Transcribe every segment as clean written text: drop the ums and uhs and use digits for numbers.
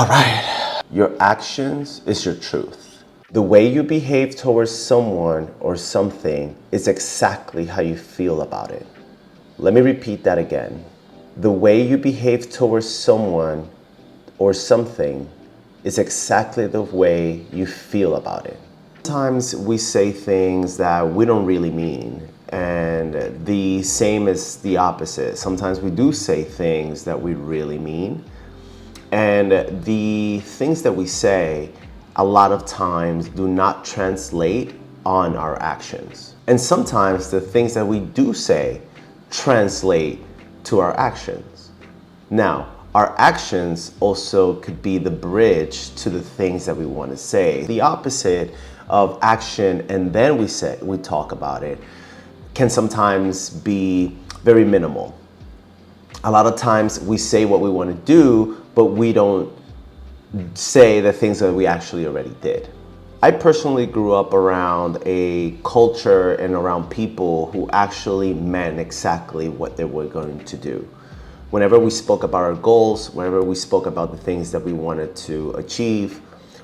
All right. Your actions is your truth. The way you behave towards someone or something is exactly how you feel about it. Let me repeat that again. The way you behave towards someone or something is exactly the way you feel about it. Sometimes we say things that we don't really mean, and the same is the opposite. Sometimes we do say things that we really mean, and the things that we say a lot of times do not translate on our actions. And sometimes the things that we do say translate to our actions. Now, our actions also could be the bridge to the things that we want to say. The opposite of action and then we talk about it can sometimes be very minimal. A lot of times we say what we want to do, but we don't say the things that we actually already did. I personally grew up around a culture and around people who actually meant exactly what they were going to do. Whenever we spoke about our goals, whenever we spoke about the things that we wanted to achieve,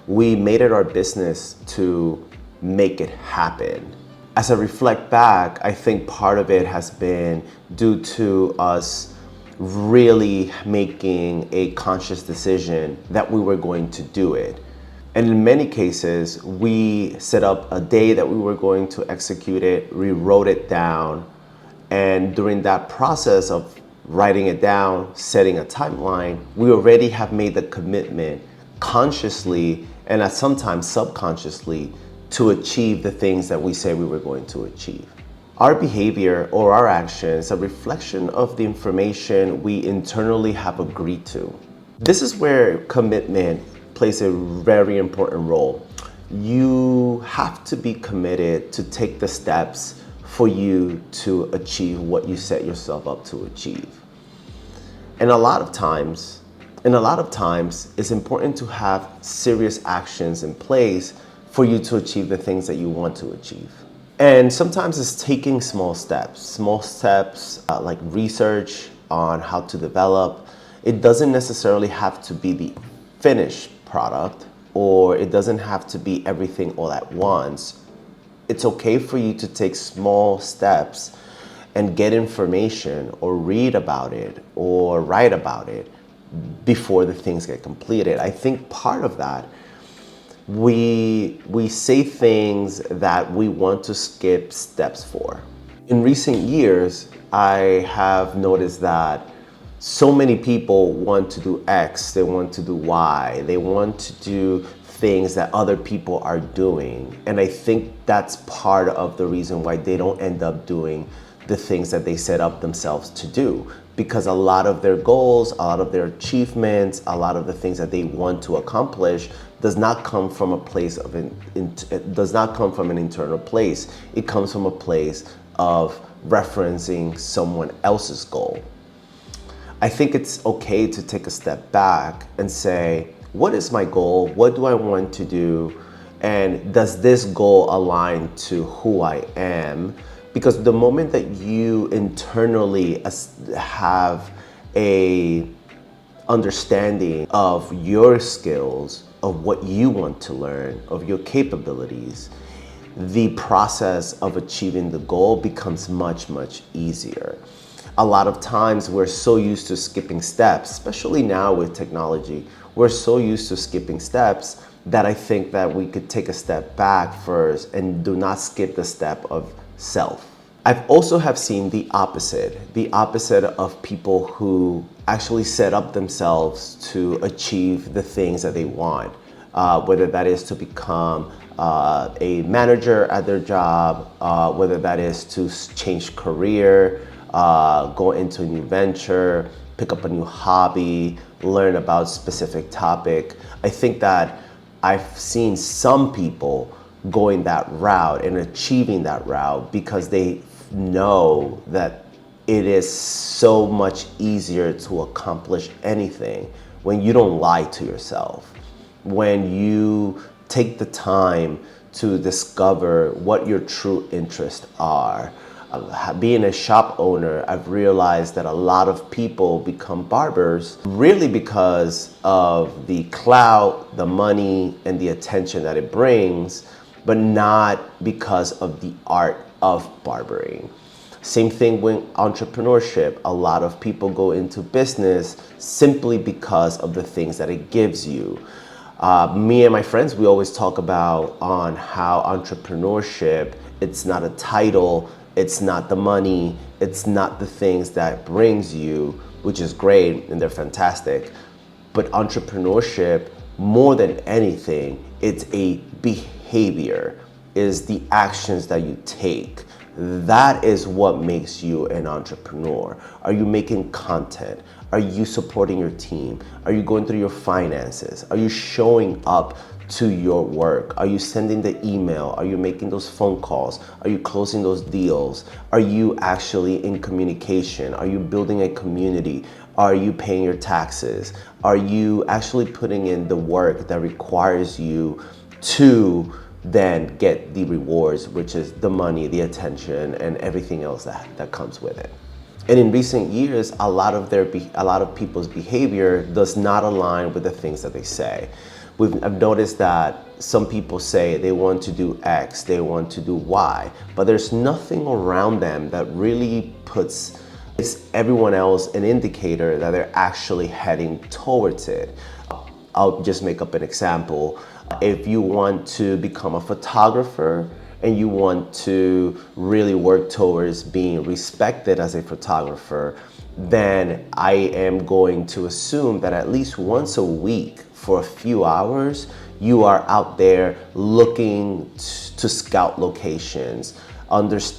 we made it our business to make it happen. As I reflect back, I think part of it has been due to us really making a conscious decision that we were going to do it. And in many cases, we set up a day that we were going to execute it, we wrote it down, and during that process of writing it down, setting a timeline, we already have made the commitment consciously and at sometimes subconsciously to achieve the things that we say we were going to achieve. Our behavior or our actions are a reflection of the information we internally have agreed to. This is where commitment plays a very important role. You have to be committed to take the steps for you to achieve what you set yourself up to achieve. And a lot of times, it's important to have serious actions in place for you to achieve the things that you want to achieve. And sometimes it's taking small steps like research on how to develop. It doesn't necessarily have to be the finished product, or it doesn't have to be everything all at once. It's okay for you to take small steps and get information or read about it or write about it before the things get completed. I think part of that, we say things that we want to skip steps for. In recent years, I have noticed that so many people want to do X, they want to do Y, they want to do things that other people are doing. And I think that's part of the reason why they don't end up doing the things that they set up themselves to do. Because a lot of their goals, a lot of their achievements, a lot of the things that they want to accomplish does not come from a place of it does not come from an internal place. It comes from a place of referencing someone else's goal. I think it's okay to take a step back and say, what is my goal? What do I want to do? And does this goal align to who I am? Because the moment that you internally have a understanding of your skills, of what you want to learn, of your capabilities, the process of achieving the goal becomes much, much easier. A lot of times we're so used to skipping steps, especially now with technology. We're so used to skipping steps that I think that we could take a step back first and do not skip the step of self. I've also have seen the opposite of people who actually set up themselves to achieve the things that they want, whether that is to become a manager at their job, whether that is to change career, go into a new venture, pick up a new hobby, learn about a specific topic. I think that I've seen some people going that route and achieving that route because they know that it is so much easier to accomplish anything when you don't lie to yourself, when you take the time to discover what your true interests are, Being a shop owner, I've realized that a lot of people become barbers really because of the clout, the money, and the attention that it brings, but not because of the art of barbering. Same thing with entrepreneurship. A lot of people go into business simply because of the things that it gives you. Me and my friends, we always talk about on how entrepreneurship, it's not a title, it's not the money, it's not the things that brings you, which is great and they're fantastic. But entrepreneurship, more than anything, it's a behavior, is the actions that you take. That is what makes you an entrepreneur. Are you making content? Are you supporting your team? Are you going through your finances? Are you showing up to your work? Are you sending the email? Are you making those phone calls? Are you closing those deals? Are you actually in communication? Are you building a community? Are you paying your taxes? Are you actually putting in the work that requires you to then get the rewards, which is the money, the attention, and everything else that comes with it? And in recent years, a lot of people's behavior does not align with the things that they say. I've noticed that some people say they want to do X, they want to do Y, but there's nothing around them that really gives everyone else an indicator that they're actually heading towards it. I'll just make up an example. If you want to become a photographer and you want to really work towards being respected as a photographer, then I am going to assume that at least once a week for a few hours, you are out there looking to scout locations.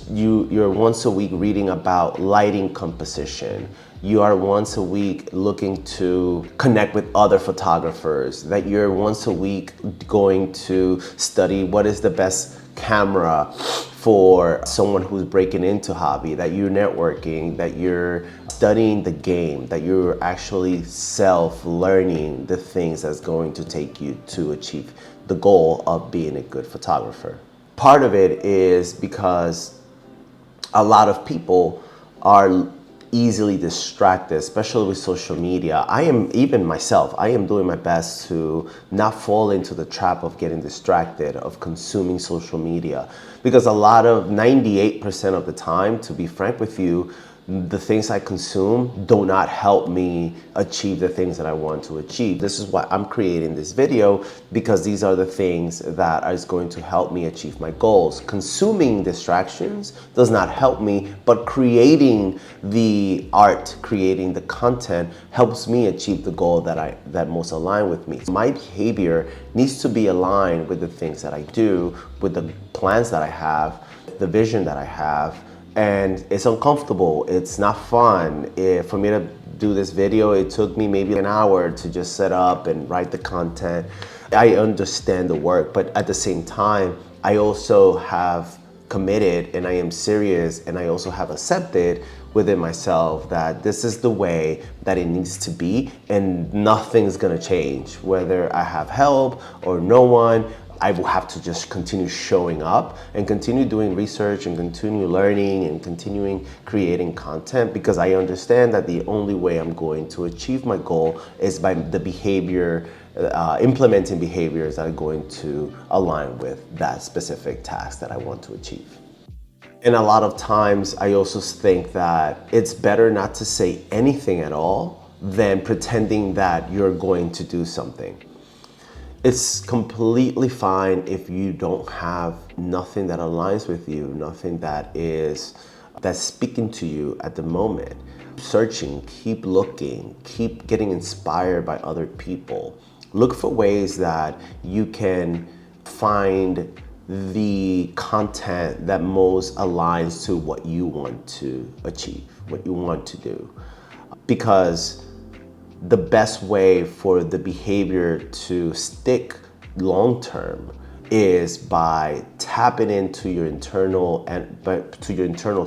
You're once a week reading about lighting composition. You are once a week looking to connect with other photographers, that you're once a week going to study what is the best camera for someone who's breaking into hobby, that you're networking, that you're studying the game, that you're actually self-learning the things that's going to take you to achieve the goal of being a good photographer. Part of it is because a lot of people are easily distracted, especially with social media. I am doing my best to not fall into the trap of getting distracted, of consuming social media. Because 98% of the time, to be frank with you, the things I consume do not help me achieve the things that I want to achieve. This is why I'm creating this video, because these are the things that is going to help me achieve my goals. Consuming distractions does not help me, but creating the art, creating the content helps me achieve the goal that most align with me. My behavior needs to be aligned with the things that I do, with the plans that I have, the vision that I have. And it's uncomfortable, it's not fun. For me to do this video, it took me maybe an hour to just set up and write the content. I understand the work, but at the same time, I also have committed and I am serious, and I also have accepted within myself that this is the way that it needs to be, and nothing's gonna change. Whether I have help or no one, I will have to just continue showing up and continue doing research and continue learning and continuing creating content, because I understand that the only way I'm going to achieve my goal is by the behavior, implementing behaviors that are going to align with that specific task that I want to achieve. And a lot of times I also think that it's better not to say anything at all than pretending that you're going to do something. It's completely fine if you don't have nothing that aligns with you, nothing that's speaking to you at the moment. Searching, keep looking, keep getting inspired by other people. Look for ways that you can find the content that most aligns to what you want to achieve, what you want to do. Because the best way for the behavior to stick long term is by tapping into your internal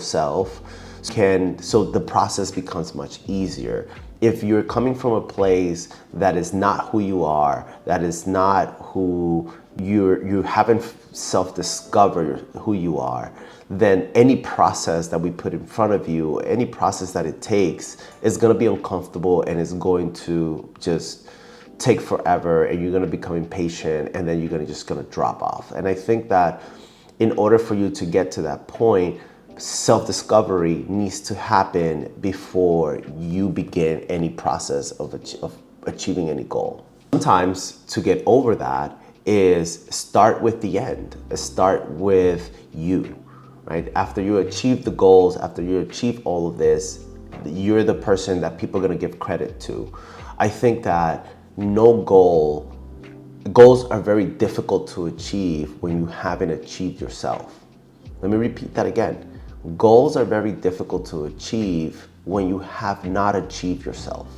self. So the process becomes much easier. If you're coming from a place that is not who you are, that is not who you haven't self-discovered who you are, then any process that we put in front of you, any process that it takes, is going to be uncomfortable and is going to just take forever, and you're going to become impatient, and then you're just going to drop off. And I think that in order for you to get to that point, self-discovery needs to happen before you begin any process of achieving any goal. Sometimes to get over that is start with the end, start with you, right? After you achieve the goals, after you achieve all of this, you're the person that people are going to give credit to. I think that goals are very difficult to achieve when you haven't achieved yourself. Let me repeat that again. Goals are very difficult to achieve when you have not achieved yourself.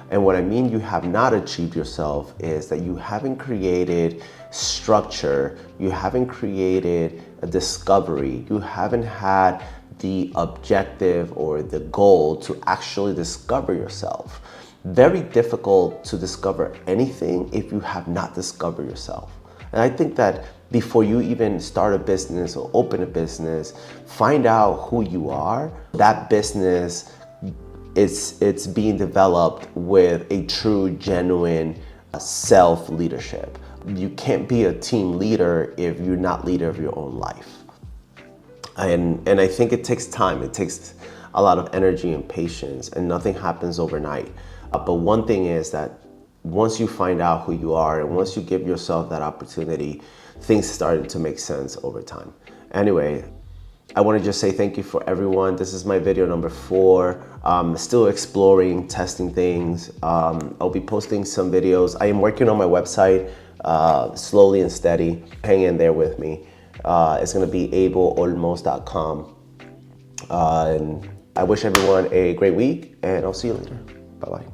And what I mean you have not achieved yourself is that you haven't created structure, you haven't created a discovery, you haven't had the objective or the goal to actually discover yourself. Very difficult to discover anything if you have not discovered yourself. And I think that before you even start a business or open a business, find out who you are. That business, it's being developed with a true, genuine self-leadership. You can't be a team leader if you're not leader of your own life. And I think it takes time. It takes a lot of energy and patience, and nothing happens overnight. But one thing is that once you find out who you are and once you give yourself that opportunity, things started to make sense over time. Anyway, I want to just say thank you for everyone. This is my video number 4. Still exploring, testing things. I'll be posting some videos. I am working on my website slowly and steady. Hang in there with me. It's going to be abelolmos.com. And I wish everyone a great week, and I'll see you later. Bye-bye.